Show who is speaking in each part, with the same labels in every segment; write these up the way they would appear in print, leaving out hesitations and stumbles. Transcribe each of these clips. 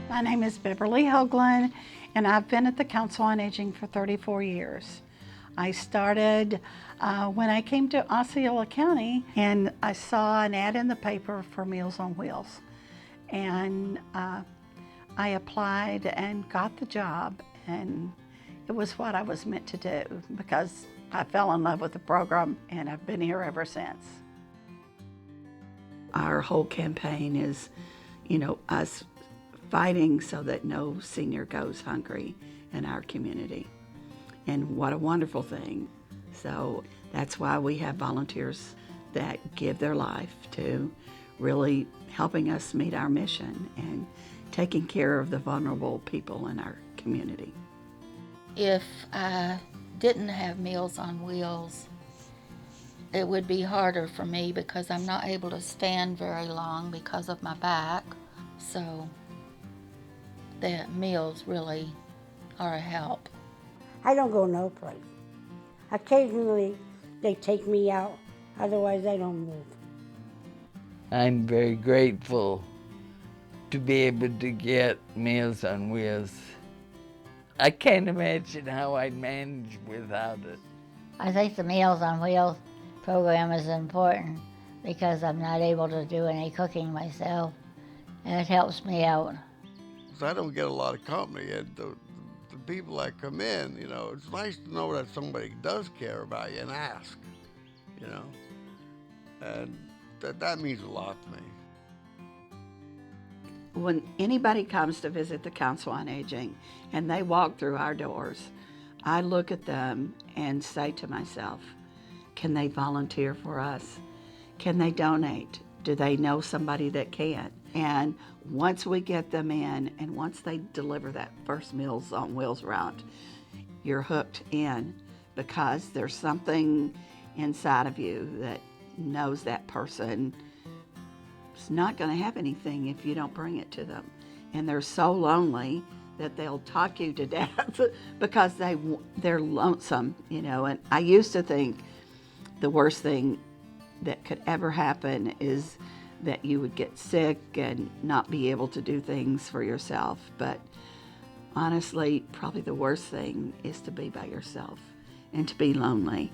Speaker 1: My name is Beverly Hoagland, and I've been at the Council on Aging for 34 years. I started when I came to Osceola County, and I saw an ad in the paper for Meals on Wheels. And I applied and got the job, and it was what I was meant to do because I fell in love with the program, and I've been here ever since. Our whole campaign is, us fighting so that no senior goes hungry in our community. And what a wonderful thing. So that's why we have volunteers that give their life to really helping us meet our mission and taking care of the vulnerable people in our community.
Speaker 2: If I didn't have Meals on Wheels, it would be harder for me because I'm not able to stand very long because of my back. So the meals really are a help.
Speaker 3: I don't go no place. Occasionally they take me out, otherwise I don't move.
Speaker 4: I'm very grateful to be able to get Meals on Wheels. I can't imagine how I'd manage without it.
Speaker 5: I think the Meals on Wheels program is important because I'm not able to do any cooking myself, and it helps me out.
Speaker 6: I don't get a lot of company, and the people that come in, it's nice to know that somebody does care about you and ask, and that means a lot to me.
Speaker 1: When anybody comes to visit the Council on Aging and they walk through our doors, I look at them and say to myself, can they volunteer for us? Can they donate? Do they know somebody that can? And once we get them in and once they deliver that first Meals on Wheels route, you're hooked in because there's something inside of you that knows that person is not going to have anything if you don't bring it to them. And they're so lonely that they'll talk you to death because they're lonesome, And I used to think the worst thing that could ever happen is that you would get sick and not be able to do things for yourself. But honestly, probably the worst thing is to be by yourself and to be lonely.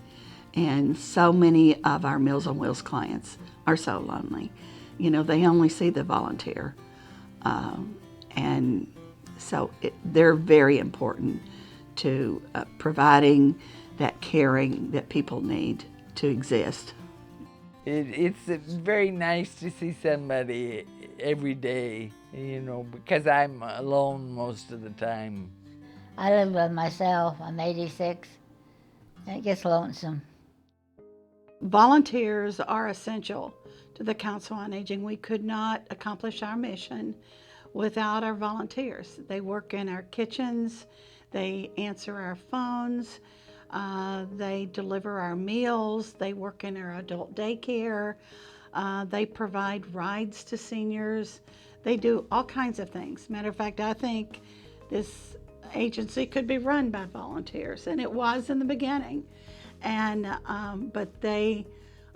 Speaker 1: And so many of our Meals on Wheels clients are so lonely. They only see the volunteer. And so they're very important to providing that caring that people need to exist.
Speaker 4: It's very nice to see somebody every day, because I'm alone most of the time.
Speaker 5: I live with myself. I'm 86. And it gets lonesome.
Speaker 1: Volunteers are essential to the Council on Aging. We could not accomplish our mission without our volunteers. They work in our kitchens, they answer our phones, they deliver our meals, they work in our adult daycare, they provide rides to seniors, they do all kinds of things. Matter of fact, I think this agency could be run by volunteers, and it was in the beginning. But they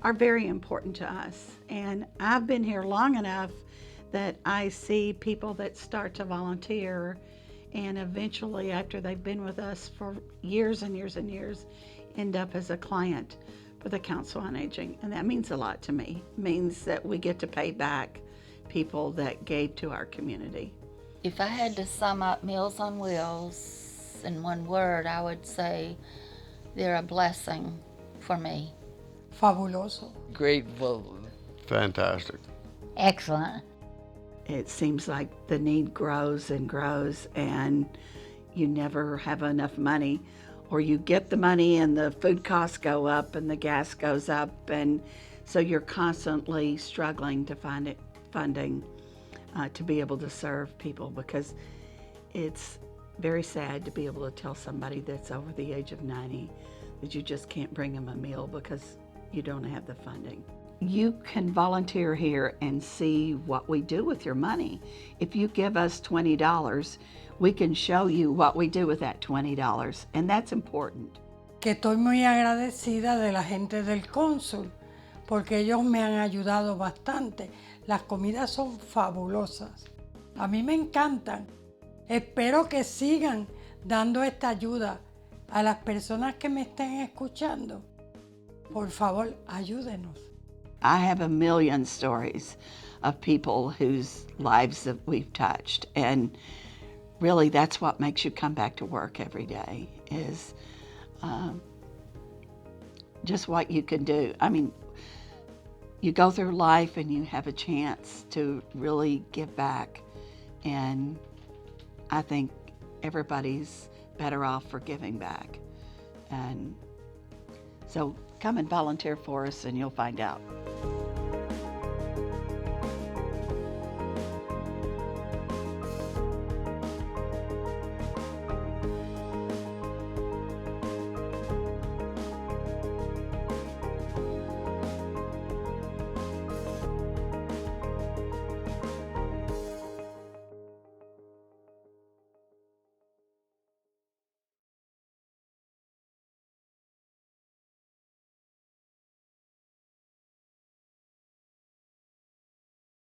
Speaker 1: are very important to us. And I've been here long enough that I see people that start to volunteer and eventually, after they've been with us for years and years and years, end up as a client for the Council on Aging. And that means a lot to me. It means that we get to pay back people that gave to our community.
Speaker 2: If I had to sum up Meals on Wheels in one word, I would say they're a blessing for me.
Speaker 7: Fabuloso.
Speaker 4: Grateful.
Speaker 6: Fantastic.
Speaker 5: Excellent.
Speaker 1: It seems like the need grows and grows, and you never have enough money, or you get the money and the food costs go up and the gas goes up, and so you're constantly struggling to find funding to be able to serve people, because it's very sad to be able to tell somebody that's over the age of 90 that you just can't bring them a meal because you don't have the funding. You can volunteer here and see what we do with your money. If you give us $20, we can show you what we do with that $20, and that's important.
Speaker 7: Que estoy muy agradecida de la gente del cónsul, porque ellos me han ayudado bastante. Las comidas son fabulosas. A mí me encantan. Espero que sigan dando esta ayuda a las personas que me estén escuchando. Por favor, ayúdenos.
Speaker 1: I have a million stories of people whose lives that we've touched, and really that's what makes you come back to work every day, is just what you can do. I mean, you go through life and you have a chance to really give back, and I think everybody's better off for giving back. And so come and volunteer for us and you'll find out.